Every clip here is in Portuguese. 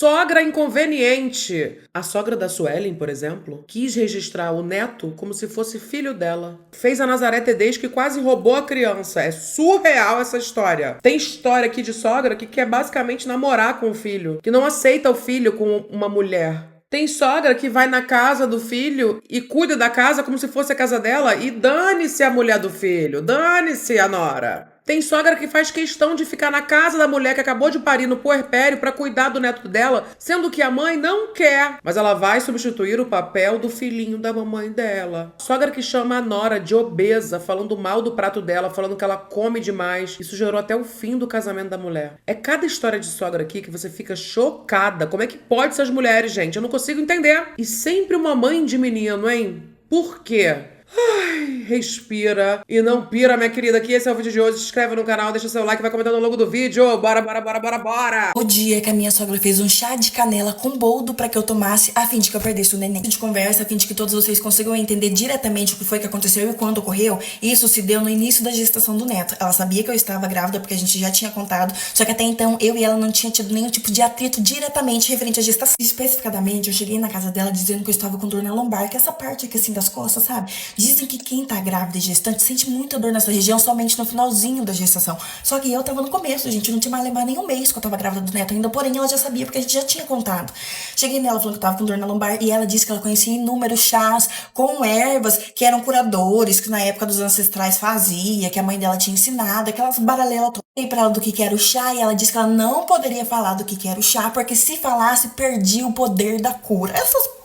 sogra inconveniente. A sogra da Suelen, por exemplo, quis registrar o neto como se fosse filho dela. Fez a Nazaré Tedeschi que quase roubou a criança. É surreal essa história. Tem história aqui de sogra que quer basicamente namorar com o filho, que não aceita o filho com uma mulher. Tem sogra que vai na casa do filho e cuida da casa como se fosse a casa dela e dane-se a mulher do filho, dane-se a nora. Tem sogra que faz questão de ficar na casa da mulher que acabou de parir no puerpério pra cuidar do neto dela, sendo que a mãe não quer. Mas ela vai substituir o papel do filhinho da mamãe dela. Sogra que chama a nora de obesa, falando mal do prato dela, falando que ela come demais. Isso gerou até o fim do casamento da mulher. É cada história de sogra aqui que você fica chocada. Como é que pode essas mulheres, gente? Eu não consigo entender. E sempre uma mãe de menino, hein? Por quê? Ai, respira e não pira, minha querida. Aqui esse é o vídeo de hoje. Se inscreve no canal, deixa seu like, vai comentando logo do vídeo. Bora, bora, bora, bora, bora. O dia que a minha sogra fez um chá de canela com boldo pra que eu tomasse, a fim de que eu perdesse o neném. De conversa, a fim de que todos vocês consigam entender diretamente o que foi que aconteceu e quando ocorreu. Isso se deu no início da gestação do neto. Ela sabia que eu estava grávida porque a gente já tinha contado, só que até então eu e ela não tinha tido nenhum tipo de atrito diretamente referente à gestação. Especificadamente, eu cheguei na casa dela dizendo que eu estava com dor na lombar, que é essa parte aqui assim das costas, sabe? Dizem que quem tá grávida e gestante sente muita dor nessa região somente no finalzinho da gestação. Só que eu tava no começo, gente. Não tinha mais levado nem um mês que eu tava grávida do neto ainda. Porém, ela já sabia, porque a gente já tinha contado. Cheguei nela falando que eu tava com dor na lombar. E ela disse que ela conhecia inúmeros chás com ervas que eram curadores, que na época dos ancestrais fazia, que a mãe dela tinha ensinado, aquelas baralelas todas. Falei pra ela do que era o chá e ela disse que ela não poderia falar do que era o chá, porque se falasse, perdia o poder da cura.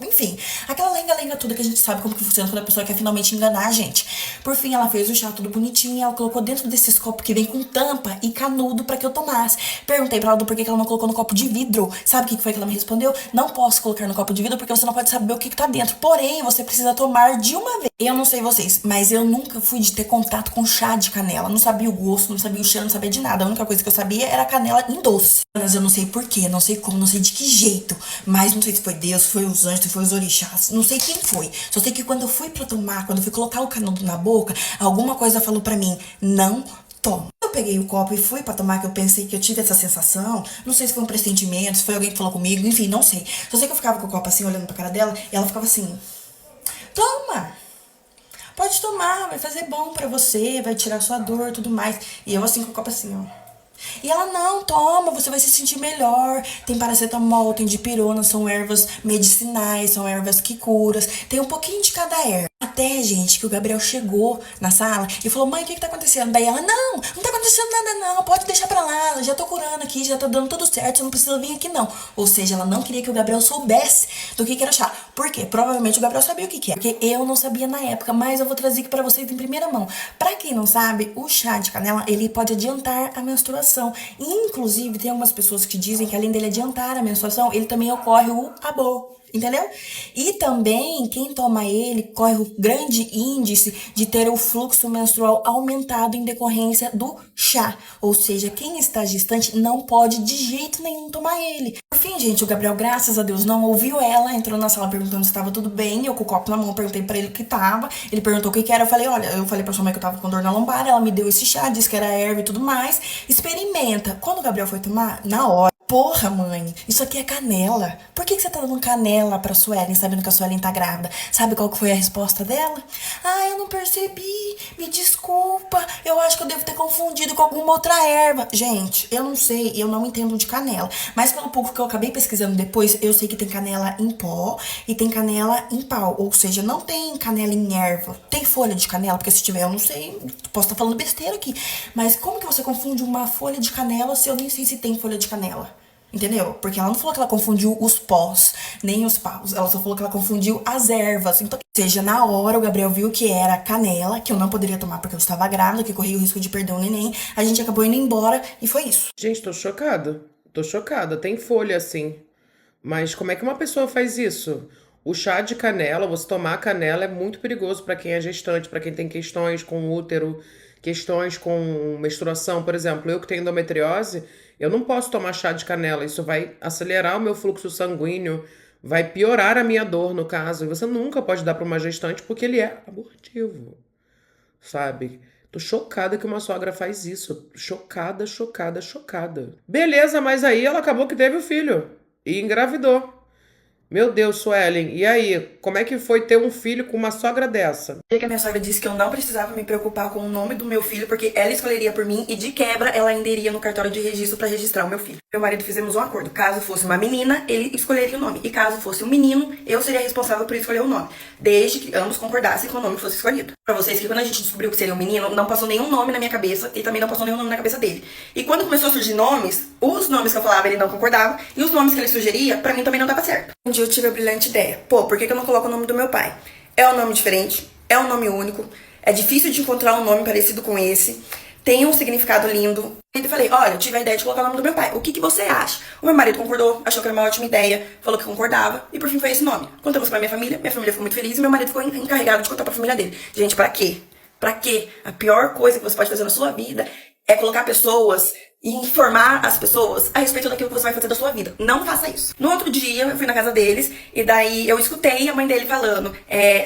Enfim, aquela lenga-lenga toda que a gente sabe como que funciona quando a pessoa quer finalmente enganar a gente. Por fim, ela fez o chá tudo bonitinho e ela colocou dentro desses copos que vem com tampa e canudo pra que eu tomasse. Perguntei pra ela do porquê que ela não colocou no copo de vidro. Sabe o que foi que ela me respondeu? Não posso colocar no copo de vidro porque você não pode saber o que tá dentro. Porém, você precisa tomar de uma vez. Eu não sei vocês, mas eu nunca fui de ter contato com chá de canela. Não sabia o gosto, não sabia o cheiro, não sabia de nada. A única coisa que eu sabia era canela em doce. Mas eu não sei porquê, não sei como, não sei de que jeito. Mas não sei se foi Deus, se foi os anjos, se foi os orixás. Não sei quem foi. Só sei que quando eu fui pra tomar, quando eu fui colocar o canudo na boca, alguma coisa falou pra mim, não toma. Eu peguei o copo e fui pra tomar, que eu pensei que eu tive essa sensação. Não sei se foi um pressentimento, se foi alguém que falou comigo, enfim, não sei. Só sei que eu ficava com o copo assim, olhando pra cara dela, e ela ficava assim, toma! Pode tomar, vai fazer bom pra você, vai tirar sua dor e tudo mais. E eu assim com o copo assim, ó. E ela, não, toma, você vai se sentir melhor. Tem paracetamol, tem dipirona, são ervas medicinais, são ervas que curam. Tem um pouquinho de cada erva. Até, gente, que o Gabriel chegou na sala e falou, mãe, o que tá acontecendo? Daí ela, não tá acontecendo nada não, pode deixar pra lá, já tô curando aqui, já tá dando tudo certo, você não precisa vir aqui não. Ou seja, ela não queria que o Gabriel soubesse do que era chá. Por quê? Provavelmente o Gabriel sabia o que era, porque eu não sabia na época, mas eu vou trazer aqui pra vocês em primeira mão. Pra quem não sabe, o chá de canela, ele pode adiantar a menstruação. Inclusive, tem algumas pessoas que dizem que além dele adiantar a menstruação, ele também ocorre o aborto. Entendeu? E também, quem toma ele corre o grande índice de ter o fluxo menstrual aumentado em decorrência do chá. Ou seja, quem está gestante não pode de jeito nenhum tomar ele. Por fim, gente, o Gabriel, graças a Deus, não ouviu ela, entrou na sala perguntando se estava tudo bem. Eu com o copo na mão perguntei pra ele o que tava. Ele perguntou o que era. Eu falei, olha, eu falei pra sua mãe que eu tava com dor na lombar. Ela me deu esse chá, disse que era erva e tudo mais. Experimenta. Quando o Gabriel foi tomar, na hora. Porra, mãe, isso aqui é canela. Por que você tá dando canela pra Suelen, sabendo que a Suelen tá grávida? Sabe qual que foi a resposta dela? Ah, eu não percebi, me desculpa, eu acho que eu devo ter confundido com alguma outra erva. Gente, eu não sei, eu não entendo de canela. Mas pelo pouco que eu acabei pesquisando depois, eu sei que tem canela em pó e tem canela em pau. Ou seja, não tem canela em erva. Tem folha de canela, porque se tiver, eu não sei, posso estar falando besteira aqui. Mas como que você confunde uma folha de canela se eu nem sei se tem folha de canela? Entendeu? Porque ela não falou que ela confundiu os pós, nem os paus. Ela só falou que ela confundiu as ervas. Então, ou seja, na hora o Gabriel viu que era canela, que eu não poderia tomar porque eu estava grávida, que corria o risco de perder o neném. A gente acabou indo embora e foi isso. Gente, tô chocada. Tô chocada. Tem folha assim. Mas como é que uma pessoa faz isso? O chá de canela, você tomar canela é muito perigoso para quem é gestante, para quem tem questões com útero, questões com menstruação. Por exemplo, eu que tenho endometriose, eu não posso tomar chá de canela. Isso vai acelerar o meu fluxo sanguíneo, vai piorar a minha dor, no caso. E você nunca pode dar para uma gestante porque ele é abortivo, sabe? Tô chocada que uma sogra faz isso. Chocada, chocada, chocada. Beleza, mas aí ela acabou que teve o filho. e engravidou. Meu Deus, Suelen, e aí? Como é que foi ter um filho com uma sogra dessa? Que a minha sogra disse que eu não precisava me preocupar com o nome do meu filho, porque ela escolheria por mim e de quebra ela ainda iria no cartório de registro para registrar o meu filho. Meu marido fizemos um acordo. Caso fosse uma menina, ele escolheria o nome. E caso fosse um menino, eu seria responsável por escolher o nome. Desde que ambos concordassem com o nome que fosse escolhido. Pra vocês que quando a gente descobriu que seria um menino, não passou nenhum nome na minha cabeça e também não passou nenhum nome na cabeça dele. E quando começou a surgir nomes, os nomes que eu falava ele não concordava e os nomes que ele sugeria, pra mim também não dava certo. Um dia eu tive a brilhante ideia. Pô, por que eu não coloco o nome do meu pai? É um nome diferente, é um nome único, é difícil de encontrar um nome parecido com esse, tem um significado lindo. E eu falei, olha, eu tive a ideia de colocar o nome do meu pai, o que você acha? O meu marido concordou, achou que era uma ótima ideia, falou que concordava, e por fim foi esse nome. Contamos pra minha família ficou muito feliz, e meu marido ficou encarregado de contar pra família dele. Gente, pra quê? Pra quê? A pior coisa que você pode fazer na sua vida é colocar pessoas e informar as pessoas a respeito daquilo que você vai fazer da sua vida. Não faça isso. No outro dia, eu fui na casa deles, e daí eu escutei a mãe dele falando,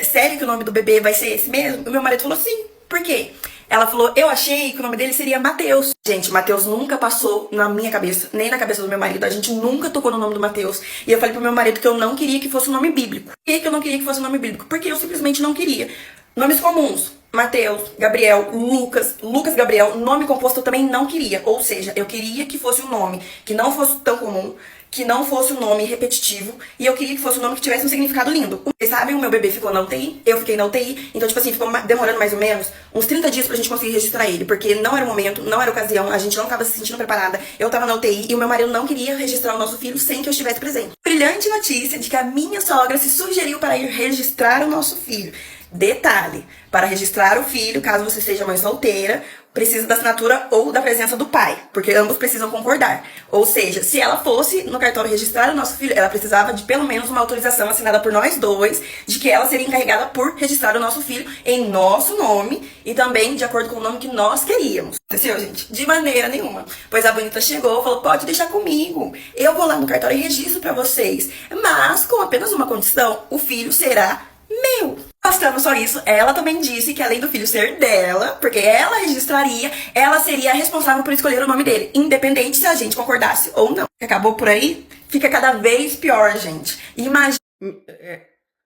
sério que o nome do bebê vai ser esse mesmo? E o meu marido falou, sim. Por quê? Ela falou, eu achei que o nome dele seria Mateus. Gente, Mateus nunca passou na minha cabeça, nem na cabeça do meu marido. A gente nunca tocou no nome do Mateus. E eu falei pro meu marido que eu não queria que fosse um nome bíblico. Por que eu não queria que fosse um nome bíblico? Porque eu simplesmente não queria. Nomes comuns. Mateus, Gabriel, Lucas Gabriel, nome composto eu também não queria. Ou seja, eu queria que fosse um nome que não fosse tão comum, que não fosse um nome repetitivo, e eu queria que fosse um nome que tivesse um significado lindo. Vocês sabem, o meu bebê ficou na UTI, eu fiquei na UTI, então, tipo assim, ficou demorando mais ou menos uns 30 dias pra gente conseguir registrar ele, porque não era o momento, não era a ocasião, a gente não tava se sentindo preparada, eu tava na UTI, e o meu marido não queria registrar o nosso filho sem que eu estivesse presente. Brilhante notícia de que a minha sogra se sugeriu para ir registrar o nosso filho. Detalhe, para registrar o filho, caso você seja mãe solteira, precisa da assinatura ou da presença do pai, porque ambos precisam concordar. Ou seja, se ela fosse no cartório registrar o nosso filho, ela precisava de pelo menos uma autorização assinada por nós dois, de que ela seria encarregada por registrar o nosso filho em nosso nome e também de acordo com o nome que nós queríamos. Aconteceu, gente? De maneira nenhuma. Pois a bonita chegou e falou, pode deixar comigo, eu vou lá no cartório e registro para vocês, mas com apenas uma condição, o filho será meu. Bastando só isso, ela também disse que além do filho ser dela, porque ela registraria, ela seria a responsável por escolher o nome dele, independente se a gente concordasse ou não. Acabou por aí? Fica cada vez pior, gente. Imagina.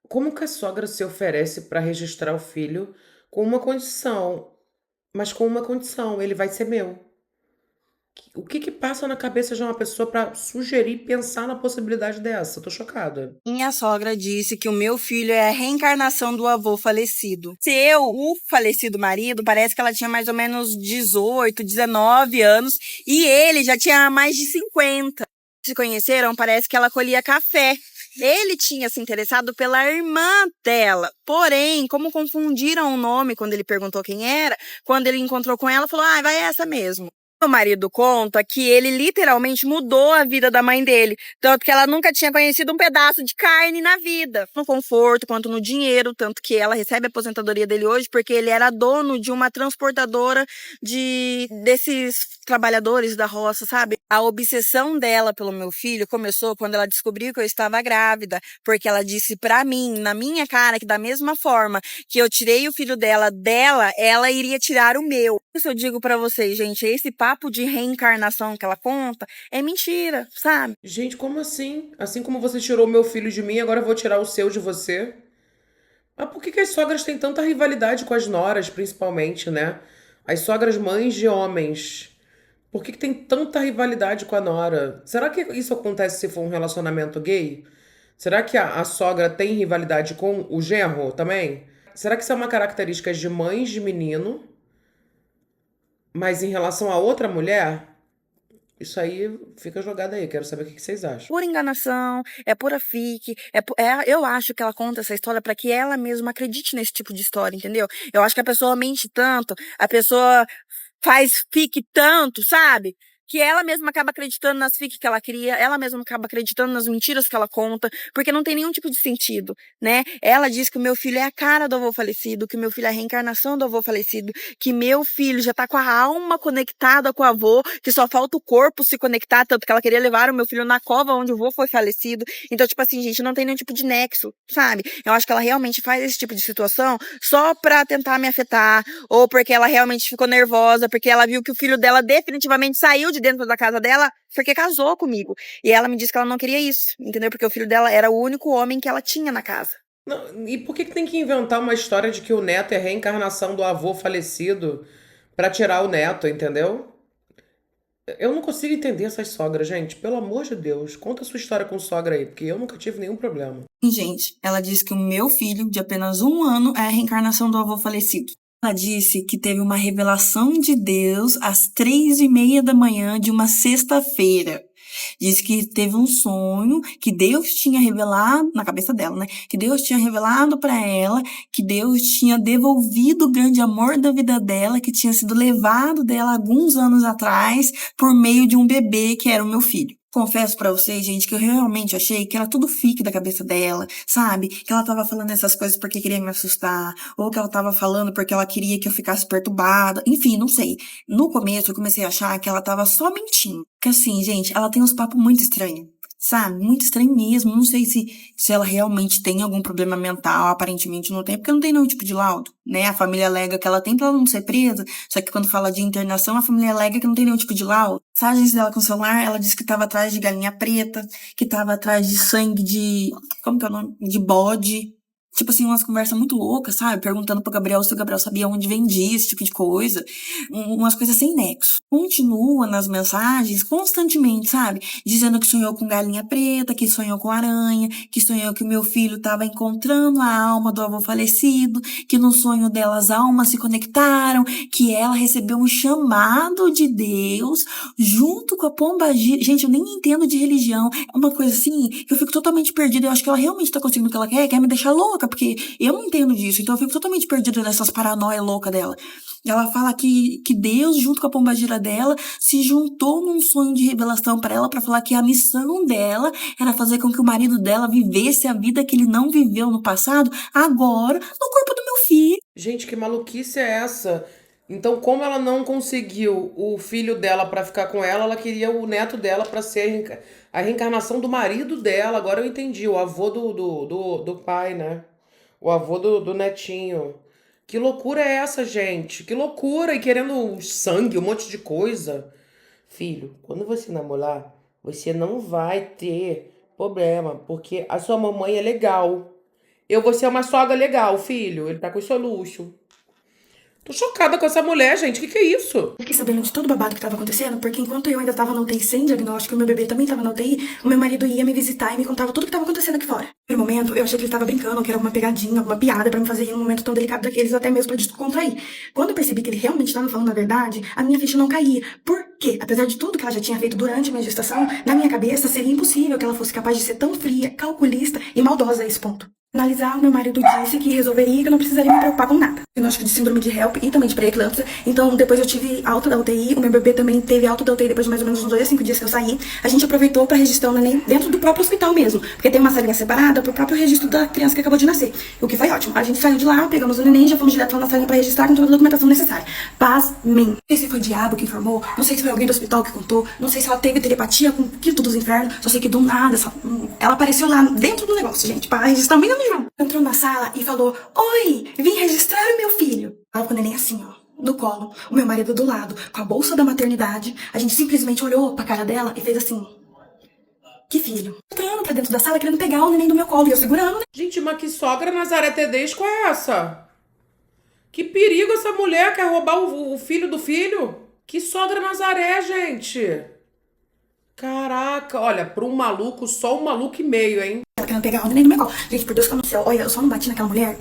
Como que a sogra se oferece para registrar o filho com uma condição? Mas com uma condição, ele vai ser meu. O que passa na cabeça de uma pessoa para sugerir, pensar na possibilidade dessa? Tô chocada. Minha sogra disse que o meu filho é a reencarnação do avô falecido. O falecido marido, parece que ela tinha mais ou menos 18, 19 anos e ele já tinha mais de 50. Se conheceram, parece que ela colhia café. Ele tinha se interessado pela irmã dela. Porém, como confundiram o nome quando ele perguntou quem era, quando ele encontrou com ela, falou, vai essa mesmo. Meu marido conta que ele literalmente mudou a vida da mãe dele, tanto que ela nunca tinha conhecido um pedaço de carne na vida, no conforto quanto no dinheiro, tanto que ela recebe a aposentadoria dele hoje porque ele era dono de uma transportadora desses trabalhadores da roça, sabe? A obsessão dela pelo meu filho começou quando ela descobriu que eu estava grávida, porque ela disse pra mim, na minha cara, que da mesma forma que eu tirei o filho dela, ela iria tirar o meu. Isso eu digo pra vocês, gente, esse papo de reencarnação que ela conta é mentira, sabe? Gente, como assim? Assim como você tirou meu filho de mim, agora eu vou tirar o seu de você? Mas por que as sogras têm tanta rivalidade com as noras, principalmente, né? As sogras mães de homens. Por que tem tanta rivalidade com a nora? Será que isso acontece se for um relacionamento gay? Será que a sogra tem rivalidade com o genro também? Será que isso é uma característica de mães de menino? Mas em relação a outra mulher, isso aí fica jogado aí. Quero saber o que vocês acham. Pura enganação, é pura fique. Eu acho que ela conta essa história pra que ela mesma acredite nesse tipo de história, entendeu? Eu acho que a pessoa mente tanto, a pessoa faz fique tanto, sabe? Que ela mesma acaba acreditando nas fiques que ela cria, ela mesma acaba acreditando nas mentiras que ela conta, porque não tem nenhum tipo de sentido, né? Ela diz que o meu filho é a cara do avô falecido, que o meu filho é a reencarnação do avô falecido, que meu filho já tá com a alma conectada com o avô, que só falta o corpo se conectar, tanto que ela queria levar o meu filho na cova onde o avô foi falecido. Então, tipo assim, gente, não tem nenhum tipo de nexo, sabe? Eu acho que ela realmente faz esse tipo de situação só pra tentar me afetar, ou porque ela realmente ficou nervosa, porque ela viu que o filho dela definitivamente saiu de de dentro da casa dela porque casou comigo. E ela me disse que ela não queria isso, entendeu? Porque o filho dela era o único homem que ela tinha na casa. Não, e por que tem que inventar uma história de que o neto é reencarnação do avô falecido pra tirar o neto, entendeu? Eu não consigo entender essas sogras, gente. Pelo amor de Deus, conta a sua história com sogra aí, porque eu nunca tive nenhum problema. Gente, ela disse que o meu filho, de apenas 1 ano, é a reencarnação do avô falecido. Ela disse que teve uma revelação de Deus às 3:30 da manhã de uma sexta-feira. Disse que teve um sonho que Deus tinha revelado, na cabeça dela, né? Que Deus tinha revelado para ela, que Deus tinha devolvido o grande amor da vida dela, que tinha sido levado dela alguns anos atrás por meio de um bebê que era o meu filho. Confesso pra vocês, gente, que eu realmente achei que era tudo fique da cabeça dela, sabe? Que ela tava falando essas coisas porque queria me assustar, ou que ela tava falando porque ela queria que eu ficasse perturbada, enfim, não sei. No começo eu comecei a achar que ela tava só mentindo. Porque assim, gente, ela tem uns papos muito estranhos, sabe? Muito estranho mesmo. Não sei se ela realmente tem algum problema mental, aparentemente não tem, porque não tem nenhum tipo de laudo, né? A família alega que ela tem pra ela não ser presa, só que quando fala de internação, a família alega que não tem nenhum tipo de laudo. Mensagens dela com o celular, ela disse que tava atrás de galinha preta, que tava atrás de sangue de... como que é o nome? De bode. Tipo assim, umas conversas muito loucas, sabe? Perguntando pro Gabriel se o Gabriel sabia onde vendia esse tipo de coisa. Umas coisas sem nexo. Continua nas mensagens constantemente, sabe? Dizendo que sonhou com galinha preta, que sonhou com aranha, que sonhou que o meu filho tava encontrando a alma do avô falecido, que no sonho dela as almas se conectaram, que ela recebeu um chamado de Deus junto com a pombagira. Gente, eu nem entendo de religião. É uma coisa assim que eu fico totalmente perdida. Eu acho que ela realmente tá conseguindo o que ela quer me deixar louca, porque eu não entendo disso, então eu fico totalmente perdida nessas paranoias loucas dela. Ela fala que Deus, junto com a pombagira dela, se juntou num sonho de revelação para ela, para falar que a missão dela era fazer com que o marido dela vivesse a vida que ele não viveu no passado, agora, no corpo do meu filho. Gente, que maluquice é essa? Então, como ela não conseguiu o filho dela pra ficar com ela, ela queria o neto dela pra ser a reencarnação do marido dela. Agora eu entendi, o avô do pai, né? O avô do netinho. Que loucura é essa, gente? Que loucura! E querendo sangue, um monte de coisa. Filho, quando você namorar, você não vai ter problema, porque a sua mamãe é legal. Eu vou ser uma sogra legal, filho. Ele tá com o seu luxo. Tô chocada com essa mulher, gente. Que é isso? Eu fiquei sabendo de todo o babado que tava acontecendo, porque enquanto eu ainda tava na UTI sem diagnóstico e o meu bebê também tava na UTI, o meu marido ia me visitar e me contava tudo que tava acontecendo aqui fora. No primeiro momento, eu achei que ele tava brincando, que era alguma pegadinha, alguma piada pra me fazer rir num momento tão delicado daqueles, até mesmo pra descontrair. Quando eu percebi que ele realmente tava falando a verdade, a minha ficha não caía. Por quê? Apesar de tudo que ela já tinha feito durante a minha gestação, na minha cabeça seria impossível que ela fosse capaz de ser tão fria, calculista e maldosa a esse ponto. Analisar, o meu marido disse que resolveria e que eu não precisaria me preocupar com nada. Diagnóstico de síndrome de HELP e também de pré-eclâmpsia. Então, depois eu tive alta da UTI, o meu bebê também teve alta da UTI depois de mais ou menos uns 2 a 5 dias que eu saí. A gente aproveitou pra registrar o neném dentro do próprio hospital mesmo, porque tem uma salinha separada pro próprio registro da criança que acabou de nascer. O que foi ótimo. A gente saiu de lá, pegamos o neném e já fomos direto lá na salinha pra registrar com toda a documentação necessária. Pasmem. Não sei se foi o diabo que informou, não sei se foi alguém do hospital que contou, não sei se ela teve telepatia com o quinto dos infernos, só sei que do nada ela apareceu lá dentro do negócio, gente, pra registrar o menino. Entrou na sala e falou: "Oi, vim registrar o meu filho." Ela com o neném assim, ó, no colo, o meu marido do lado, com a bolsa da maternidade. A gente simplesmente olhou pra cara dela e fez assim: "Que filho?" Entrando pra dentro da sala, querendo pegar o neném do meu colo e eu segurando, né? Gente, mas que sogra Nazaré Tedesco é essa? Que perigo essa mulher quer roubar o filho do filho? Que sogra Nazaré, gente? Caraca, olha, pra um maluco, só um maluco e meio, hein? Ela querendo pegar o neném do meu colo. Gente, por Deus que eu não sei, olha, eu só não bati naquela mulher.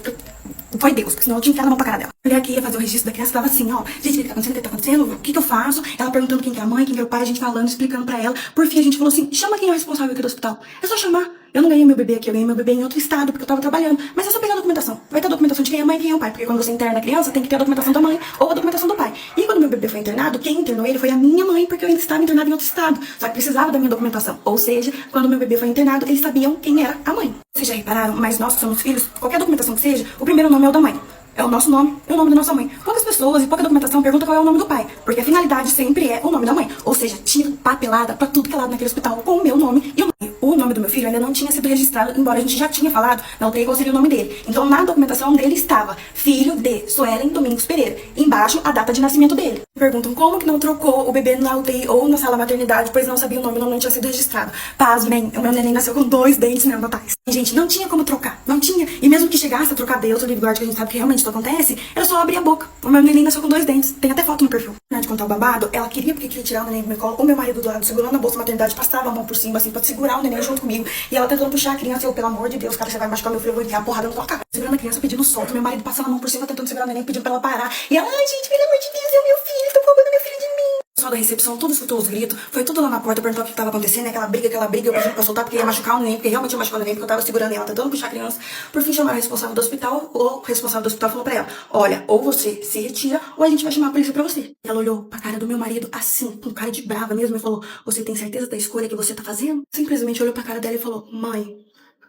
Foi Deus, porque senão eu tinha enfiado a mão pra cara dela. A mulher que ia fazer o registro da criança tava assim, ó: "Gente, o que tá acontecendo? O que tá acontecendo? O que eu faço?" Ela perguntando quem que é a mãe, quem que é o pai, a gente falando, explicando pra ela. Por fim, a gente falou assim: "Chama quem é o responsável aqui do hospital." É só chamar. Eu não ganhei meu bebê aqui, eu ganhei meu bebê em outro estado, porque eu tava trabalhando. Mas é só pegar a documentação. Vai ter a documentação de quem é a mãe e quem é o pai. Porque quando você interna a criança, tem que ter a documentação da mãe ou a documentação do pai. E quando meu bebê foi internado, quem internou ele foi a minha mãe, porque eu ainda estava internada em outro estado. Só que precisava da minha documentação. Ou seja, quando meu bebê foi internado, eles sabiam quem era a mãe. Vocês já repararam? Mas nós que somos filhos, qualquer documentação que seja, o primeiro nome é o da mãe. É o nosso nome, é o nome da nossa mãe. Poucas pessoas e pouca documentação perguntam qual é o nome do pai, porque a finalidade sempre é o nome da mãe. Ou seja, tira papelada pra tudo que é lado naquele hospital com o meu nome e o nome. o nome do meu filho ainda não tinha sido registrado, embora a gente já tinha falado na UTI qual seria o nome dele. Então, na documentação dele estava filho de Suelen Domingos Pereira. Embaixo, a data de nascimento dele. Perguntam como que não trocou o bebê na UTI ou na sala maternidade, pois não sabia o nome não tinha sido registrado. Pasmem, o meu neném nasceu com 2 dentes neonatais. Gente, não tinha como trocar, não tinha. E mesmo que chegasse a trocar Deus, o livre guarda, que a gente sabe que realmente isso acontece, era só abrir a boca. O meu neném nasceu com 2 dentes. Tem até foto no perfil. Na de contar o babado, ela queria porque queria tirar o neném do meu colo. O meu marido do lado, segurando a bolsa maternidade, passava a mão por cima, assim, pra segurar o neném junto comigo. E ela tentando puxar a criança, eu, pelo amor de Deus, cara, você vai machucar meu filho, eu vou enfiar a porrada na tua cara. Segurando a criança, pedindo solto. Meu marido passando a mão por cima, tentando segurar o neném, pedindo pra ela parar. E ela, ai, gente, pelo amor de Deus, é o meu filho, estão roubando meu filho de mim. O pessoal da recepção, tudo escutou os gritos, foi tudo lá na porta, perguntou o que tava acontecendo, né? Aquela briga, eu pedi pra soltar porque ia machucar o neném, porque realmente ia machucar o neném, porque eu tava segurando ela, tentando puxar a criança. Por fim, chamaram o responsável do hospital, o responsável do hospital falou pra ela, olha, ou você se retira, ou a gente vai chamar a polícia pra você. Ela olhou pra cara do meu marido assim, com cara de brava mesmo, e falou, você tem certeza da escolha que você tá fazendo? Simplesmente olhou pra cara dela e falou, mãe,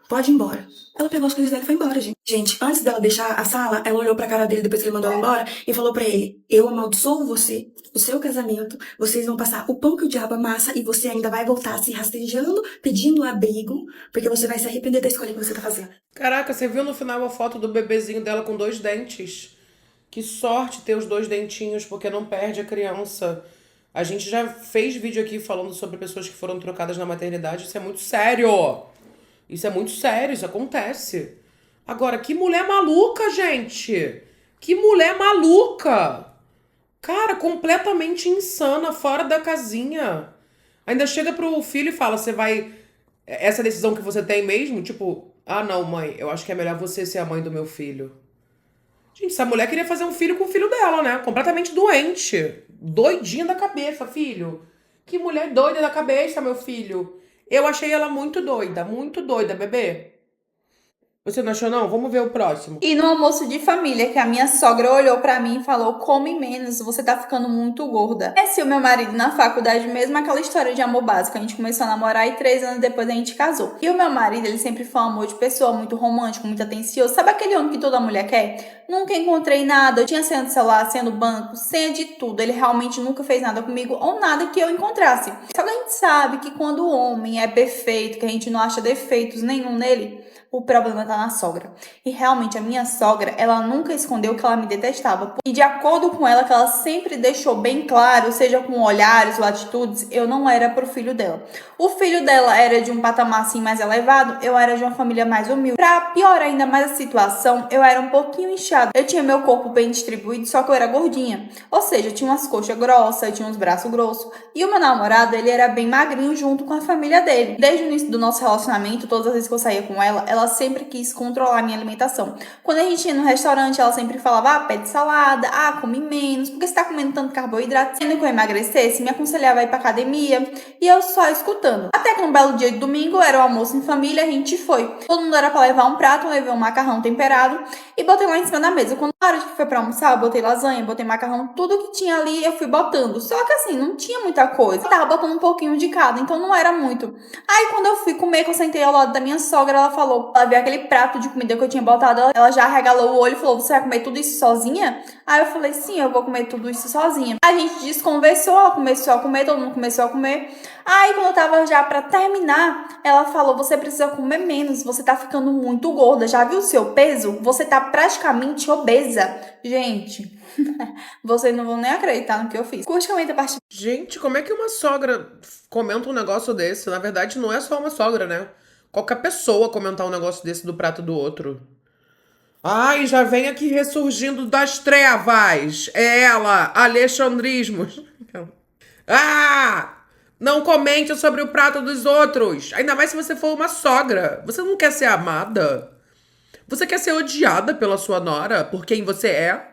pode ir embora. Ela pegou as coisas dela e foi embora, gente. Gente, antes dela deixar a sala, ela olhou pra cara dele depois que ele mandou ela embora e falou pra ele, eu amaldiçoo você, o seu casamento, vocês vão passar o pão que o diabo amassa e você ainda vai voltar se rastejando, pedindo abrigo, porque você vai se arrepender da escolha que você tá fazendo. Caraca, você viu no final a foto do bebezinho dela com 2 dentes? Que sorte ter os 2 dentinhos, porque não perde a criança. A gente já fez vídeo aqui falando sobre pessoas que foram trocadas na maternidade. Isso é muito sério. Isso é muito sério, isso acontece. Agora, que mulher maluca, gente. Que mulher maluca. Cara, completamente insana, fora da casinha. Ainda chega pro filho e fala, você vai... Essa decisão que você tem mesmo? Tipo, ah, não, mãe, eu acho que é melhor você ser a mãe do meu filho. Gente, essa mulher queria fazer um filho com o filho dela, né? Completamente doente. Doidinha da cabeça, filho. Que mulher doida da cabeça, meu filho. Eu achei ela muito doida, bebê. Você não achou, não? Vamos ver o próximo. E no almoço de família, que a minha sogra olhou pra mim e falou, come menos, você tá ficando muito gorda. Conheci o meu marido na faculdade mesmo, aquela história de amor básico. A gente começou a namorar e 3 anos depois a gente casou. E o meu marido, ele sempre foi um amor de pessoa, muito romântico, muito atencioso. Sabe aquele homem que toda mulher quer? Nunca encontrei nada, eu tinha senha do celular, senha do banco, senha de tudo. Ele realmente nunca fez nada comigo ou nada que eu encontrasse. Só que a gente sabe que quando o homem é perfeito, que a gente não acha defeitos nenhum nele, o problema tá na sogra. E realmente a minha sogra, ela nunca escondeu que ela me detestava. E de acordo com ela, que ela sempre deixou bem claro, seja com olhares ou atitudes, eu não era pro filho dela. O filho dela era de um patamar assim mais elevado, eu era de uma família mais humilde. Pra piorar ainda mais a situação, eu era um pouquinho inchada. Eu tinha meu corpo bem distribuído, só que eu era gordinha. Ou seja, eu tinha umas coxas grossas, eu tinha uns braços grossos. E o meu namorado, ele era bem magrinho junto com a família dele. Desde o início do nosso relacionamento, todas as vezes que eu saía com ela sempre quis controlar a minha alimentação. Quando a gente ia no restaurante, ela sempre falava, ah, pede salada, ah, come menos, porque você tá comendo tanto carboidrato. Sendo que eu emagrecesse, me aconselhava a ir pra academia, e eu só escutando. Até que num belo dia de domingo, era o almoço em família, a gente foi. Todo mundo era pra levar um prato, eu levei um macarrão temperado e botei lá em cima da mesa. Quando a hora que foi pra almoçar, eu botei lasanha, botei macarrão, tudo que tinha ali eu fui botando. Só que assim, não tinha muita coisa. Eu tava botando um pouquinho de cada, então não era muito. Aí quando eu fui comer, que eu sentei ao lado da minha sogra, ela falou, ela viu aquele prato de comida que eu tinha botado, ela já arregalou o olho e falou, você vai comer tudo isso sozinha? Aí eu falei, sim, eu vou comer tudo isso sozinha. A gente desconversou, ela começou a comer, todo mundo começou a comer. Aí quando eu tava já pra terminar, ela falou, você precisa comer menos, você tá ficando muito gorda, já viu o seu peso? Você tá praticamente obesa. Gente, vocês não vão nem acreditar no que eu fiz. Curte, comenta, parte. Gente, como é que uma sogra comenta um negócio desse? Na verdade, não é só uma sogra, né? Qualquer pessoa comentar um negócio desse do prato do outro. Ai, já vem aqui ressurgindo das trevas. É ela, Alexandrismos. Ah! Não comente sobre o prato dos outros. Ainda mais se você for uma sogra. Você não quer ser amada? Você quer ser odiada pela sua nora? Por quem você é?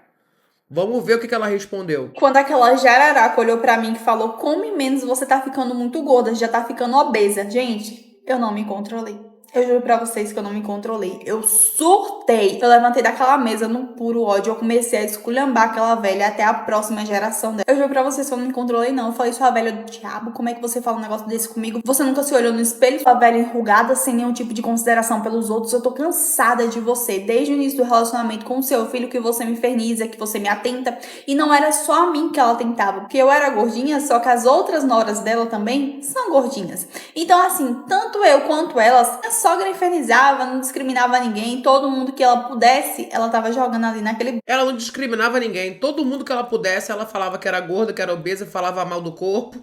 Vamos ver o que ela respondeu. Quando aquela jararaca olhou pra mim e falou, come menos, você tá ficando muito gorda, já tá ficando obesa. Gente, eu não me controlei. Eu juro pra vocês que eu não me controlei. Eu surtei. Eu levantei daquela mesa no puro ódio. Eu comecei a esculhambar aquela velha até a próxima geração dela. Eu juro pra vocês que eu não me controlei, não. Eu falei, sua velha do diabo, como é que você fala um negócio desse comigo? Você nunca se olhou no espelho? Sua velha enrugada, sem nenhum tipo de consideração pelos outros. Eu tô cansada de você. Desde o início do relacionamento com o seu filho, que você me inferniza, que você me atenta. E não era só a mim que ela tentava. Porque eu era gordinha, só que as outras noras dela também são gordinhas. Então, assim, tanto eu quanto elas, a sogra infernizava, não discriminava ninguém, todo mundo que ela pudesse, ela tava jogando ali naquele. Ela não discriminava ninguém. Todo mundo que ela pudesse, ela falava que era gorda, que era obesa, falava mal do corpo.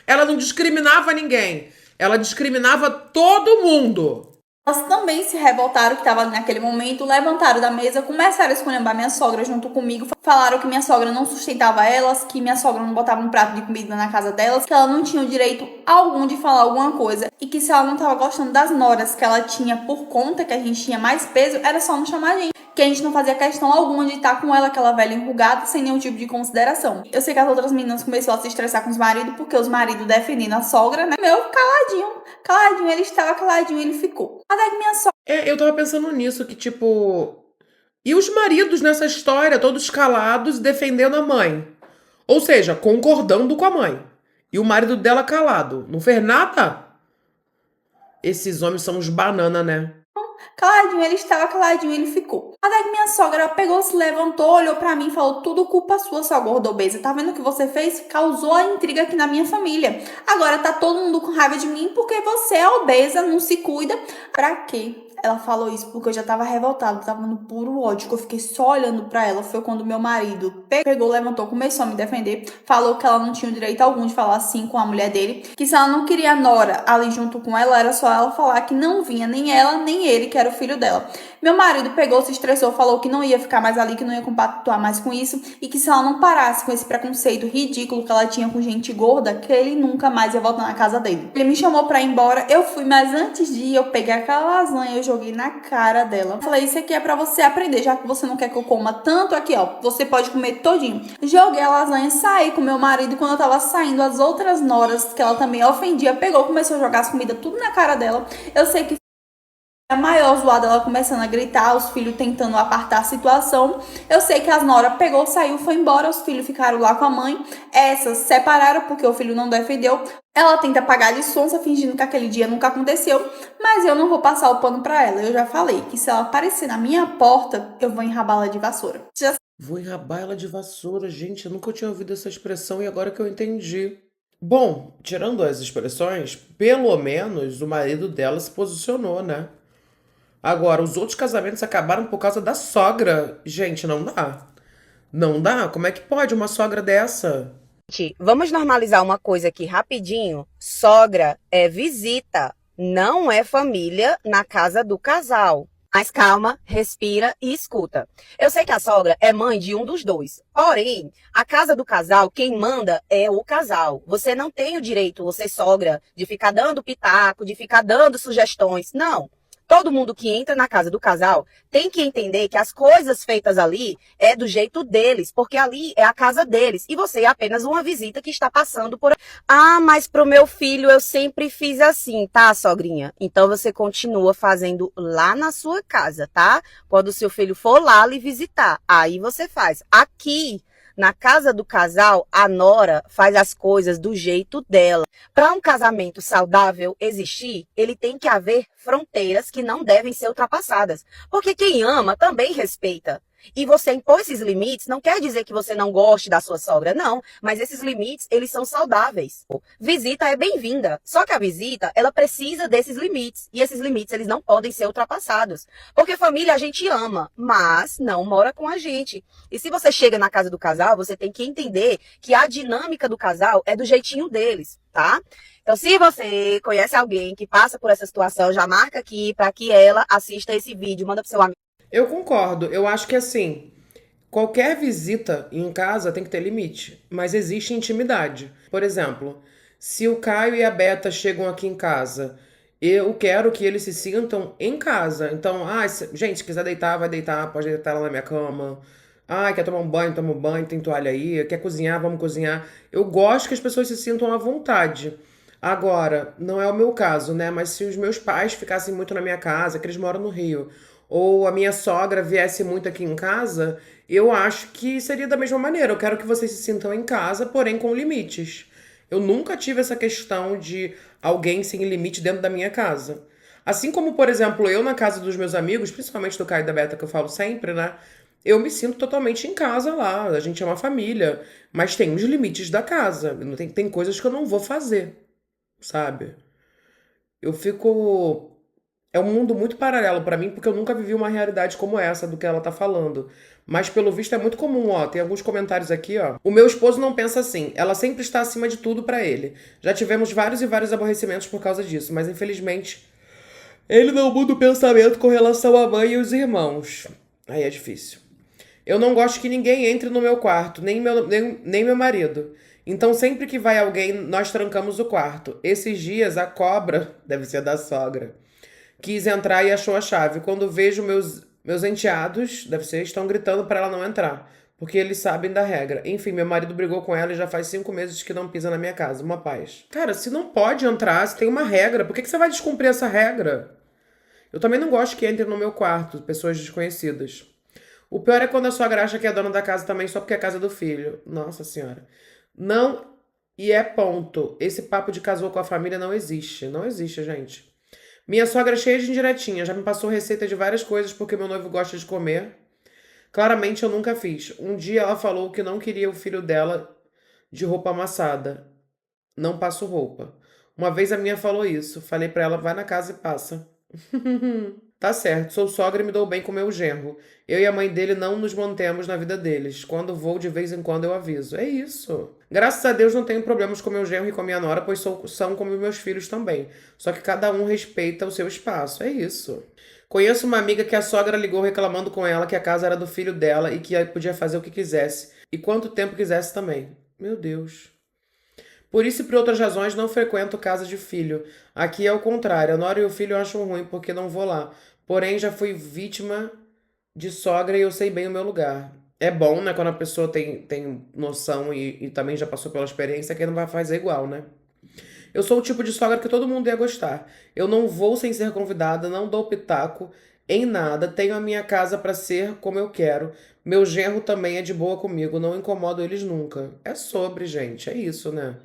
Ela não discriminava ninguém. Ela discriminava todo mundo. Elas também se revoltaram que estava ali naquele momento, levantaram da mesa, começaram a esculhambar minha sogra junto comigo, falaram que minha sogra não sustentava elas, que minha sogra não botava um prato de comida na casa delas, que ela não tinha o direito algum de falar alguma coisa e que se ela não estava gostando das noras que ela tinha por conta que a gente tinha mais peso, era só não chamar a gente. Que a gente não fazia questão alguma de estar com ela, aquela velha enrugada, sem nenhum tipo de consideração. Eu sei que as outras meninas começaram a se estressar com os maridos, porque os maridos defendendo a sogra, né? Meu, caladinho, ele estava caladinho, ele ficou. Até que minha sogra. Eu tava pensando nisso, que tipo... E os maridos nessa história, todos calados, defendendo a mãe. Ou seja, concordando com a mãe. E o marido dela calado. Não fez nada? Esses homens são uns banana, né? Caladinho, ele estava caladinho, ele ficou. Até que minha sogra pegou, se levantou, olhou pra mim e falou: tudo culpa sua, sua gorda obesa. Tá vendo o que você fez? Causou a intriga aqui na minha família. Agora tá todo mundo com raiva de mim porque você é obesa, não se cuida. Pra quê? Ela falou isso porque eu já tava revoltada, tava no puro ódio, que eu fiquei só olhando pra ela. Foi quando meu marido pegou, levantou, começou a me defender, falou que ela não tinha o direito algum de falar assim com a mulher dele, que se ela não queria a nora ali junto com ela, era só ela falar que não vinha nem ela, nem ele, que era o filho dela. Meu marido pegou, se estressou, falou que não ia ficar mais ali, que não ia compactuar mais com isso, e que se ela não parasse com esse preconceito ridículo que ela tinha com gente gorda, que ele nunca mais ia voltar na casa dele. Ele me chamou pra ir embora, eu fui, mas antes de ir, eu peguei aquela lasanha, eu joguei na cara dela. Falei, isso aqui é pra você aprender, já que você não quer que eu coma tanto, aqui ó, você pode comer todinho. Joguei a lasanha, saí com meu marido, e quando eu tava saindo, as outras noras, que ela também ofendia, pegou, começou a jogar as comidas tudo na cara dela. Eu sei que a maior zoada, ela começando a gritar, os filhos tentando apartar a situação. Eu sei que as nora pegou, saiu, foi embora, os filhos ficaram lá com a mãe. Essas separaram porque o filho não defendeu. Ela tenta pagar de sonsa, fingindo que aquele dia nunca aconteceu, mas eu não vou passar o pano pra ela. Eu já falei que se ela aparecer na minha porta, eu vou enrabá-la de vassoura. Vou enrabar ela de vassoura, gente. Eu nunca tinha ouvido essa expressão e agora que eu entendi. Bom, tirando as expressões, pelo menos o marido dela se posicionou, né? Agora, os outros casamentos acabaram por causa da sogra. Gente, não dá. Não dá? Como é que pode uma sogra dessa? Vamos normalizar uma coisa aqui rapidinho. Sogra é visita, não é família na casa do casal. Mas calma, respira e escuta. Eu sei que a sogra é mãe de um dos dois. Porém, a casa do casal, quem manda é o casal. Você não tem o direito, você sogra, de ficar dando pitaco, de ficar dando sugestões. Não. Todo mundo que entra na casa do casal tem que entender que as coisas feitas ali é do jeito deles, porque ali é a casa deles e você é apenas uma visita que está passando por... Ah, mas pro meu filho eu sempre fiz assim, tá, sogrinha? Então você continua fazendo lá na sua casa, tá? Quando o seu filho for lá lhe visitar, aí você faz. Aqui, na casa do casal, a nora faz as coisas do jeito dela. Para um casamento saudável existir, ele tem que haver fronteiras que não devem ser ultrapassadas. Porque quem ama também respeita. E você impor esses limites não quer dizer que você não goste da sua sogra, não. Mas esses limites, eles são saudáveis. Visita é bem-vinda. Só que a visita, ela precisa desses limites. E esses limites, eles não podem ser ultrapassados. Porque família a gente ama, mas não mora com a gente. E se você chega na casa do casal, você tem que entender que a dinâmica do casal é do jeitinho deles, tá? Então, se você conhece alguém que passa por essa situação, já marca aqui para que ela assista esse vídeo, manda pro seu amigo. Eu concordo. Eu acho que assim, qualquer visita em casa tem que ter limite, mas existe intimidade. Por exemplo, se o Caio e a Beta chegam aqui em casa, eu quero que eles se sintam em casa. Então, gente, se quiser deitar, vai deitar, pode deitar lá na minha cama. Quer tomar um banho, toma um banho, tem toalha aí. Quer cozinhar, vamos cozinhar. Eu gosto que as pessoas se sintam à vontade. Agora, não é o meu caso, né? Mas se os meus pais ficassem muito na minha casa, que eles moram no Rio, ou a minha sogra viesse muito aqui em casa, eu acho que seria da mesma maneira. Eu quero que vocês se sintam em casa, porém com limites. Eu nunca tive essa questão de alguém sem limite dentro da minha casa. Assim como, por exemplo, eu na casa dos meus amigos, principalmente do Caio e da Beta, que eu falo sempre, né? Eu me sinto totalmente em casa lá. A gente é uma família, mas tem os limites da casa. Não tem coisas que eu não vou fazer, sabe? Eu fico. É um mundo muito paralelo pra mim, porque eu nunca vivi uma realidade como essa do que ela tá falando. Mas pelo visto é muito comum, ó. Tem alguns comentários aqui, ó. O meu esposo não pensa assim. Ela sempre está acima de tudo pra ele. Já tivemos vários e vários aborrecimentos por causa disso, mas infelizmente ele não muda o pensamento com relação à mãe e os irmãos. Aí é difícil. Eu não gosto que ninguém entre no meu quarto, nem meu marido. Então, sempre que vai alguém, nós trancamos o quarto. Esses dias, a cobra, deve ser da sogra, quis entrar e achou a chave. Quando vejo meus enteados, deve ser, estão gritando para ela não entrar, porque eles sabem da regra. Enfim, meu marido brigou com ela e já faz 5 meses que não pisa na minha casa. Uma paz. Cara, se não pode entrar, se tem uma regra, por que você vai descumprir essa regra? Eu também não gosto que entrem no meu quarto, pessoas desconhecidas. O pior é quando a sogra acha que é dona da casa também só porque é a casa do filho. Nossa senhora. Não, e é ponto. Esse papo de casou com a família não existe. Não existe, gente. Minha sogra é cheia de indiretinha. Já me passou receita de várias coisas porque meu noivo gosta de comer. Claramente eu nunca fiz. Um dia ela falou que não queria o filho dela de roupa amassada. Não passo roupa. Uma vez a minha falou isso. Falei pra ela, vai na casa e passa. Tá certo, sou sogra e me dou bem com meu genro. Eu e a mãe dele não nos mantemos na vida deles. Quando vou, de vez em quando eu aviso. É isso. Graças a Deus não tenho problemas com meu genro e com a minha nora, pois são como meus filhos também. Só que cada um respeita o seu espaço. É isso. Conheço uma amiga que a sogra ligou reclamando com ela que a casa era do filho dela e que podia fazer o que quisesse. E quanto tempo quisesse também. Meu Deus. Por isso e por outras razões não frequento casa de filho. Aqui é o contrário. A nora e o filho acham ruim porque não vou lá. Porém, já fui vítima de sogra e eu sei bem o meu lugar. É bom, né, quando a pessoa tem noção e também já passou pela experiência, que não vai fazer igual, né? Eu sou o tipo de sogra que todo mundo ia gostar. Eu não vou sem ser convidada, não dou pitaco em nada, tenho a minha casa pra ser como eu quero. Meu genro também é de boa comigo, não incomodo eles nunca. É sobre, gente, é isso, né?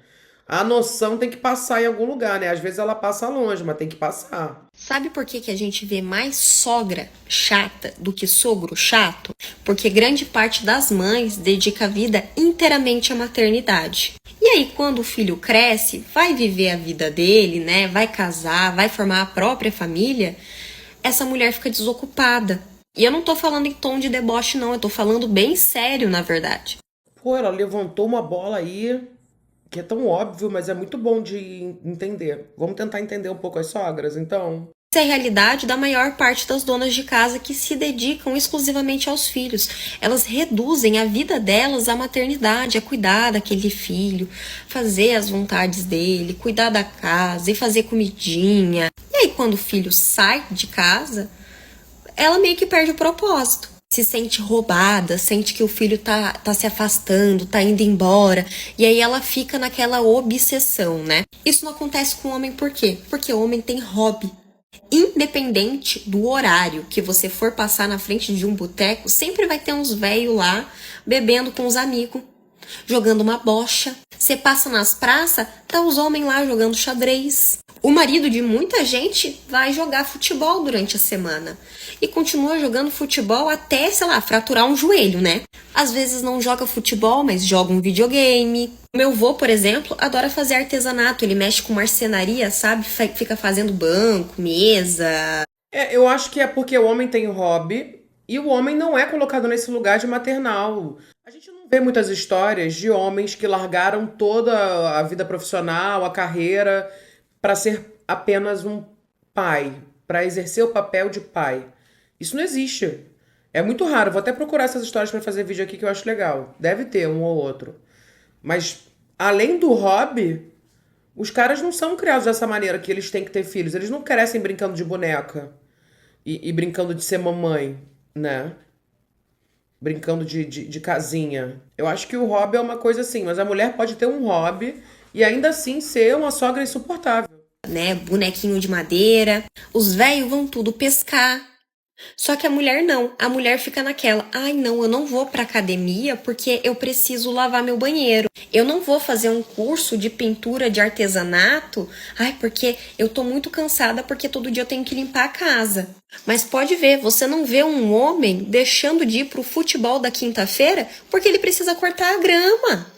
A noção tem que passar em algum lugar, né? Às vezes ela passa longe, mas tem que passar. Sabe por que a gente vê mais sogra chata do que sogro chato? Porque grande parte das mães dedica a vida inteiramente à maternidade. E aí, quando o filho cresce, vai viver a vida dele, né? Vai casar, vai formar a própria família, essa mulher fica desocupada. E eu não tô falando em tom de deboche, não. Eu tô falando bem sério, na verdade. Pô, ela levantou uma bola aí que é tão óbvio, mas é muito bom de entender. Vamos tentar entender um pouco as sogras, então. Essa é a realidade da maior parte das donas de casa que se dedicam exclusivamente aos filhos. Elas reduzem a vida delas à maternidade, a cuidar daquele filho, fazer as vontades dele, cuidar da casa e fazer comidinha. E aí, quando o filho sai de casa, ela meio que perde o propósito. Se sente roubada, sente que o filho tá se afastando, tá indo embora. E aí ela fica naquela obsessão, né? Isso não acontece com o homem por quê? Porque o homem tem hobby. Independente do horário que você for passar na frente de um boteco, sempre vai ter uns velhos lá bebendo com os amigos, jogando uma bocha. Você passa nas praças, tá os homens lá jogando xadrez. O marido de muita gente vai jogar futebol durante a semana e continua jogando futebol até, sei lá, fraturar um joelho, né? Às vezes não joga futebol, mas joga um videogame. Meu avô, por exemplo, adora fazer artesanato. Ele mexe com marcenaria, sabe? Fica fazendo banco, mesa. Eu acho que é porque o homem tem hobby e o homem não é colocado nesse lugar de maternal. A gente não vê muitas histórias de homens que largaram toda a vida profissional, a carreira, para ser apenas um pai, para exercer o papel de pai. Isso não existe. É muito raro. Vou até procurar essas histórias para fazer vídeo aqui que eu acho legal. Deve ter um ou outro. Mas, além do hobby, os caras não são criados dessa maneira que eles têm que ter filhos. Eles não crescem brincando de boneca e brincando de ser mamãe, né? Brincando de casinha. Eu acho que o hobby é uma coisa assim, mas a mulher pode ter um hobby e ainda assim ser uma sogra insuportável. Né? Bonequinho de madeira. Os velhos vão tudo pescar. Só que a mulher não. A mulher fica naquela. Ai, não, eu não vou pra academia porque eu preciso lavar meu banheiro. Eu não vou fazer um curso de pintura de artesanato. Ai, porque eu tô muito cansada porque todo dia eu tenho que limpar a casa. Mas pode ver, você não vê um homem deixando de ir pro futebol da quinta-feira porque ele precisa cortar a grama.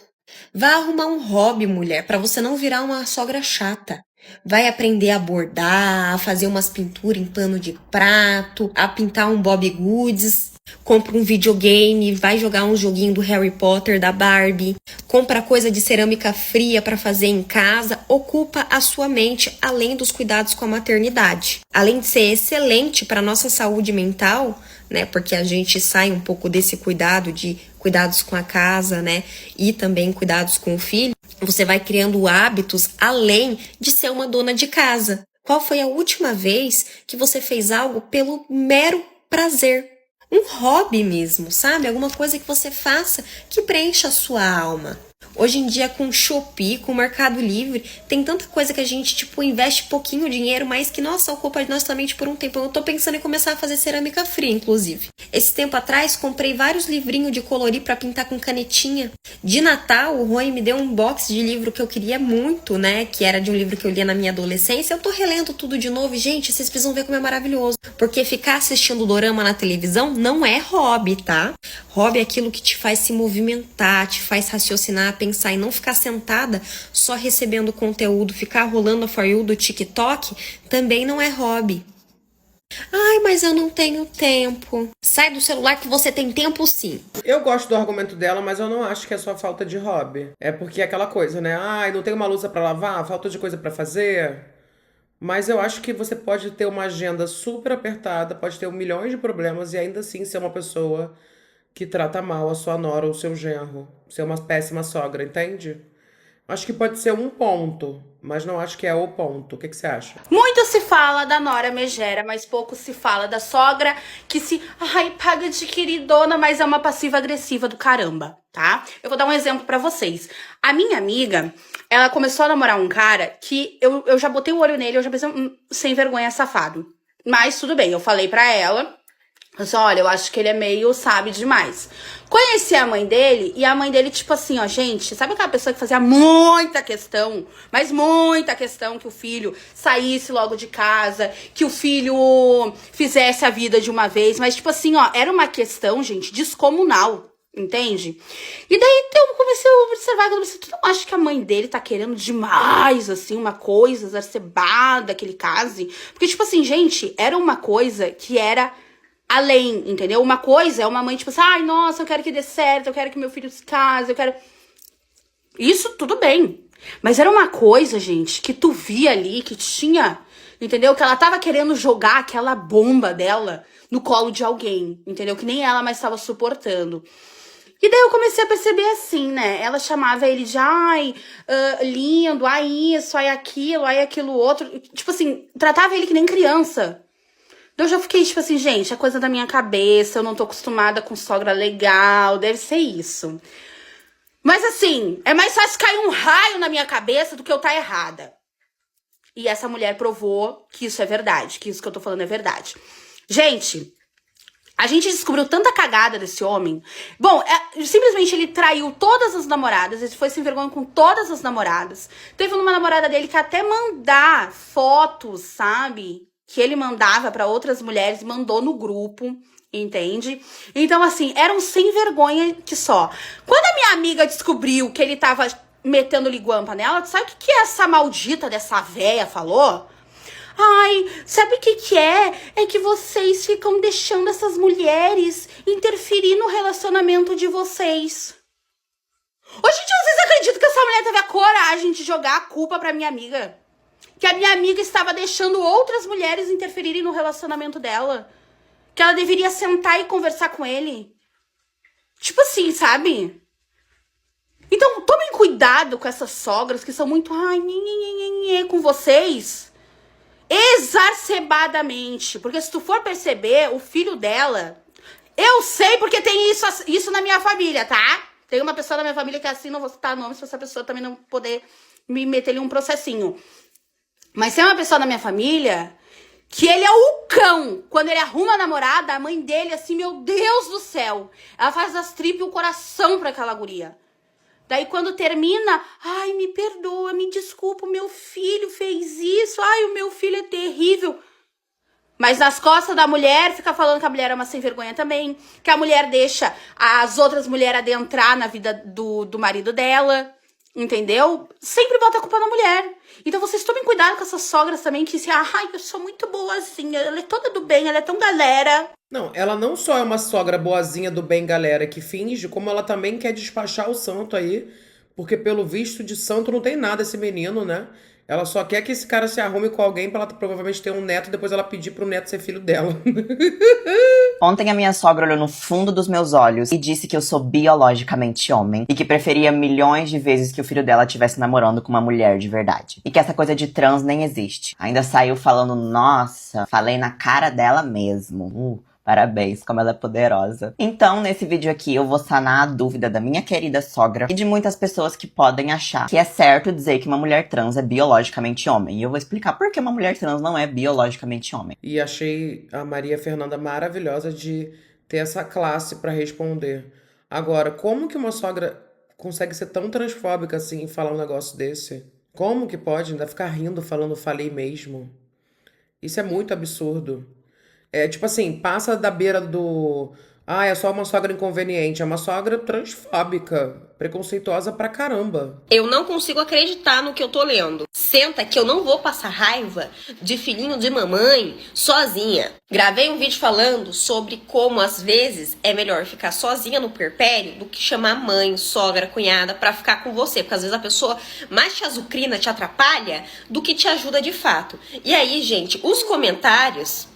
Vá arrumar um hobby, mulher, pra você não virar uma sogra chata. Vai aprender a bordar, a fazer umas pinturas em pano de prato, a pintar um Bob Goods. Compra um videogame, vai jogar um joguinho do Harry Potter, da Barbie. Compra coisa de cerâmica fria para fazer em casa. Ocupa a sua mente, além dos cuidados com a maternidade. Além de ser excelente para nossa saúde mental, né? Porque a gente sai um pouco desse cuidado de cuidados com a casa, né? E também cuidados com o filho. Você vai criando hábitos além de ser uma dona de casa. Qual foi a última vez que você fez algo pelo mero prazer? Um hobby mesmo, sabe? Alguma coisa que você faça que preencha a sua alma. Hoje em dia, com o Shopee, com o Mercado Livre, tem tanta coisa que a gente, investe pouquinho dinheiro, mas que, nossa, ocupa nossa mente por um tempo. Eu tô pensando em começar a fazer cerâmica fria, inclusive. Esse tempo atrás, comprei vários livrinhos de colorir pra pintar com canetinha. De Natal, o Rony me deu um box de livro que eu queria muito, né? Que era de um livro que eu lia na minha adolescência. Eu tô relendo tudo de novo. E, gente, vocês precisam ver como é maravilhoso. Porque ficar assistindo dorama na televisão não é hobby, tá? Hobby é aquilo que te faz se movimentar, te faz raciocinar, pensar e não ficar sentada só recebendo conteúdo, ficar rolando a For You do TikTok, também não é hobby. Ai, mas eu não tenho tempo. Sai do celular que você tem tempo sim. Eu gosto do argumento dela, mas eu não acho que é só falta de hobby. É porque é aquela coisa, né? Ai, não tem uma louça pra lavar, falta de coisa pra fazer. Mas eu acho que você pode ter uma agenda super apertada, pode ter milhões de problemas e ainda assim ser uma pessoa que trata mal a sua nora ou o seu genro. Ser uma péssima sogra, entende? Acho que pode ser um ponto, mas não acho que é o ponto. O que você acha? Muito se fala da nora megera, mas pouco se fala da sogra que paga de queridona, mas é uma passiva agressiva do caramba, tá? Eu vou dar um exemplo pra vocês. A minha amiga, ela começou a namorar um cara que eu já botei o olho nele, eu já pensei, sem vergonha, safado. Mas tudo bem, eu falei pra ela, olha, eu acho que ele é meio, sabe, demais. Conheci a mãe dele, e a mãe dele, gente, sabe aquela pessoa que fazia muita questão, mas muita questão que o filho saísse logo de casa, que o filho fizesse a vida de uma vez, mas era uma questão, gente, descomunal, entende? E daí eu comecei a observar, tu não acha que a mãe dele tá querendo demais, assim, uma coisa exacerbada, que ele case? Porque, gente, era uma coisa que era além, entendeu? Uma coisa é uma mãe, ai, nossa, eu quero que dê certo, eu quero que meu filho se case, eu quero... Isso tudo bem. Mas era uma coisa, gente, que tu via ali, que tinha, entendeu? Que ela tava querendo jogar aquela bomba dela no colo de alguém, entendeu? Que nem ela mais estava suportando. E daí eu comecei a perceber assim, né? Ela chamava ele de, lindo, isso, aquilo outro. Tratava ele que nem criança. Eu já fiquei, gente, é coisa da minha cabeça, eu não tô acostumada com sogra legal, deve ser isso. Mas é mais fácil cair um raio na minha cabeça do que eu tá errada. E essa mulher provou que isso é verdade, que isso que eu tô falando é verdade. Gente, a gente descobriu tanta cagada desse homem. Bom, simplesmente ele traiu todas as namoradas, ele foi sem vergonha com todas as namoradas. Teve uma namorada dele que até mandar fotos, sabe? Que ele mandava pra outras mulheres, mandou no grupo, entende? Então, era um sem vergonha que só. Quando a minha amiga descobriu que ele tava metendo liguampa nela, sabe o que essa maldita dessa véia falou? Ai, sabe o que é? É que vocês ficam deixando essas mulheres interferir no relacionamento de vocês. Ô, gente, vocês acreditam que essa mulher teve a coragem de jogar a culpa pra minha amiga? Que a minha amiga estava deixando outras mulheres interferirem no relacionamento dela. Que ela deveria sentar e conversar com ele. Sabe? Então, tomem cuidado com essas sogras que são muito, com vocês. Exacerbadamente. Porque se tu for perceber, o filho dela... Eu sei porque tem isso na minha família, tá? Tem uma pessoa da minha família que é assim, não vou citar nomes pra essa pessoa também não poder me meter ali um processinho. Mas se é uma pessoa da minha família, que ele é o cão. Quando ele arruma a namorada, a mãe dele, assim, meu Deus do céu. Ela faz das tripas e o coração pra aquela guria. Daí quando termina, ai, me perdoa, me desculpa, o meu filho fez isso. Ai, o meu filho é terrível. Mas nas costas da mulher, fica falando que a mulher é uma sem vergonha também. Que a mulher deixa as outras mulheres adentrar na vida do marido dela. Entendeu? Sempre bota a culpa na mulher. Então vocês tomem cuidado com essas sogras também que dizem, ai, eu sou muito boazinha, ela é toda do bem, ela é tão galera. Não, ela não só é uma sogra boazinha do bem, galera, que finge, como ela também quer despachar o santo aí, porque pelo visto de santo não tem nada esse menino, né? Ela só quer que esse cara se arrume com alguém pra ela provavelmente ter um neto e depois ela pedir pro neto ser filho dela. Ontem a minha sogra olhou no fundo dos meus olhos e disse que eu sou biologicamente homem e que preferia milhões de vezes que o filho dela estivesse namorando com uma mulher de verdade. E que essa coisa de trans nem existe. Ainda saiu falando, nossa, falei na cara dela mesmo. Parabéns, como ela é poderosa. Então, nesse vídeo aqui, eu vou sanar a dúvida da minha querida sogra e de muitas pessoas que podem achar que é certo dizer que uma mulher trans é biologicamente homem. E eu vou explicar por que uma mulher trans não é biologicamente homem. E achei a Maria Fernanda maravilhosa de ter essa classe pra responder. Agora, como que uma sogra consegue ser tão transfóbica assim e falar um negócio desse? Como que pode ainda ficar rindo falando falei mesmo? Isso é muito absurdo. É tipo assim, passa da beira do... Ah, é só uma sogra inconveniente. É uma sogra transfóbica, preconceituosa pra caramba. Eu não consigo acreditar no que eu tô lendo. Senta que eu não vou passar raiva de filhinho de mamãe sozinha. Gravei um vídeo falando sobre como às vezes é melhor ficar sozinha no puerpério do que chamar mãe, sogra, cunhada pra ficar com você. Porque às vezes a pessoa mais te azucrina, te atrapalha do que te ajuda de fato. E aí, gente, os comentários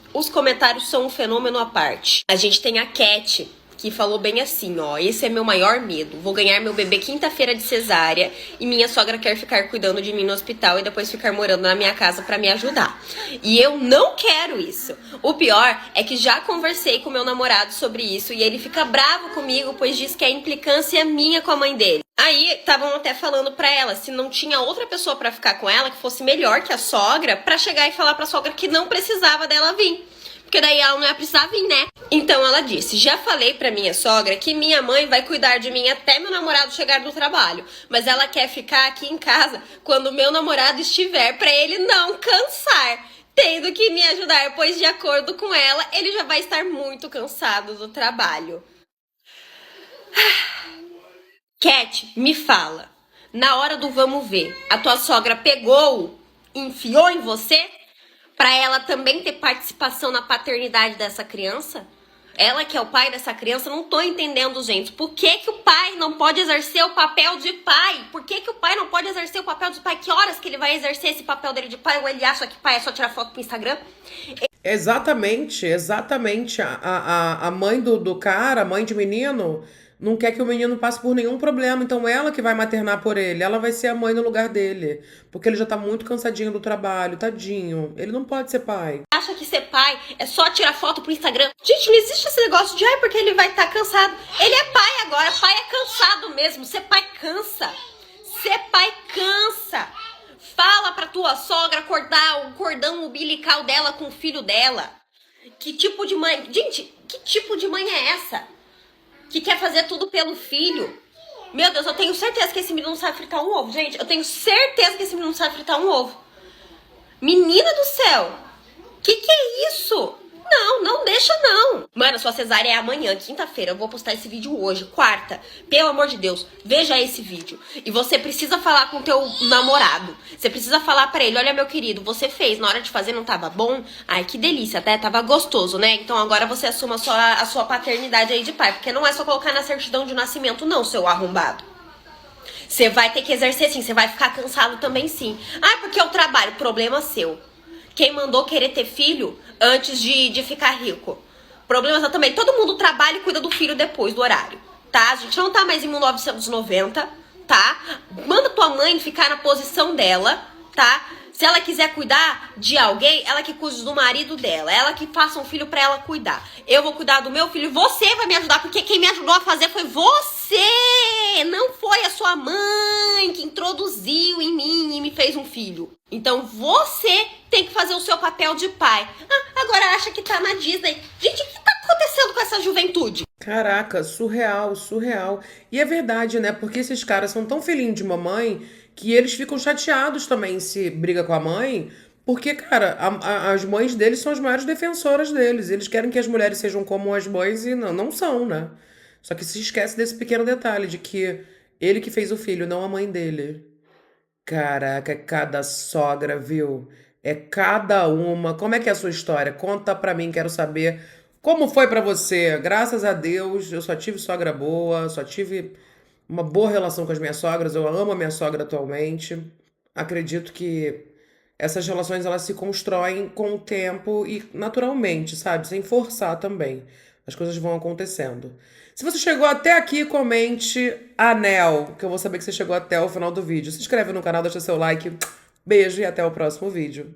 são um fenômeno à parte. A gente tem a Cat, que falou bem assim, ó, esse é meu maior medo. Vou ganhar meu bebê quinta-feira de cesárea e minha sogra quer ficar cuidando de mim no hospital e depois ficar morando na minha casa pra me ajudar. E eu não quero isso. O pior é que já conversei com meu namorado sobre isso e ele fica bravo comigo, pois diz que é implicância minha com a mãe dele. Aí, estavam até falando pra ela, se não tinha outra pessoa pra ficar com ela, que fosse melhor que a sogra, pra chegar e falar pra sogra que não precisava dela vir. Porque daí ela não ia precisar vir, né? Então ela disse, já falei pra minha sogra que minha mãe vai cuidar de mim até meu namorado chegar do trabalho. Mas ela quer ficar aqui em casa quando meu namorado estiver, pra ele não cansar. Tendo que me ajudar, pois de acordo com ela, ele já vai estar muito cansado do trabalho. Cat, me fala, na hora do vamos ver, a tua sogra pegou, enfiou em você, pra ela também ter participação na paternidade dessa criança? Ela que é o pai dessa criança, não tô entendendo, gente. Por que que o pai não pode exercer o papel de pai? Por que que o pai não pode exercer o papel de pai? Que horas que ele vai exercer esse papel dele de pai? Ou ele acha que pai é só tirar foto pro Instagram? Exatamente. A mãe do cara, a mãe de menino, não quer que o menino passe por nenhum problema. Então ela que vai maternar por ele. Ela vai ser a mãe no lugar dele. Porque ele já tá muito cansadinho do trabalho, tadinho. Ele não pode ser pai. Acha que ser pai é só tirar foto pro Instagram? Gente, não existe esse negócio de porque ele vai estar cansado. Ele é pai agora. Pai é cansado mesmo. Ser pai cansa. Ser pai cansa. Fala pra tua sogra cortar o cordão umbilical dela com o filho dela. Que tipo de mãe... Gente, que tipo de mãe é essa? Que quer fazer tudo pelo filho. Meu Deus, eu tenho certeza que esse menino não sabe fritar um ovo, gente. Eu tenho certeza que esse menino não sabe fritar um ovo. Menina do céu. Que é isso? Não deixa não. Mano, sua cesárea é amanhã, quinta-feira. Eu vou postar esse vídeo hoje, quarta. Pelo amor de Deus, veja esse vídeo. E você precisa falar com teu namorado. Você precisa falar pra ele, olha meu querido, você fez, na hora de fazer não tava bom? Ai, que delícia, até tava gostoso, né? Então agora você assuma a sua paternidade aí de pai. Porque não é só colocar na certidão de nascimento não, seu arrombado. Você vai ter que exercer sim, você vai ficar cansado também sim. Ah, porque eu trabalho, problema seu. Quem mandou querer ter filho antes de ficar rico? Problema também, todo mundo trabalha e cuida do filho depois do horário, tá? A gente não tá mais em 1990, tá? Manda tua mãe ficar na posição dela, tá? Se ela quiser cuidar de alguém, ela que cuide do marido dela. Ela que faça um filho pra ela cuidar. Eu vou cuidar do meu filho. Você vai me ajudar, porque quem me ajudou a fazer foi você. Não foi a sua mãe que introduziu em mim e me fez um filho. Então você tem que fazer o seu papel de pai. Agora acha que tá na Disney. Gente, o que tá acontecendo com essa juventude? Caraca, surreal, surreal. E é verdade, né? Porque esses caras são tão filhinhos de mamãe que eles ficam chateados também se briga com a mãe, porque, cara, as mães deles são as maiores defensoras deles. Eles querem que as mulheres sejam como as mães e não são, né? Só que se esquece desse pequeno detalhe de que ele que fez o filho, não a mãe dele. Caraca, é cada sogra, viu? É cada uma. Como é que é a sua história? Conta pra mim, quero saber. Como foi pra você? Graças a Deus, eu só tive sogra boa, só tive uma boa relação com as minhas sogras. Eu amo a minha sogra atualmente. Acredito que essas relações elas se constroem com o tempo e naturalmente, sabe? Sem forçar também. As coisas vão acontecendo. Se você chegou até aqui, comente anel, que eu vou saber que você chegou até o final do vídeo. Se inscreve no canal, deixa seu like. Beijo e até o próximo vídeo.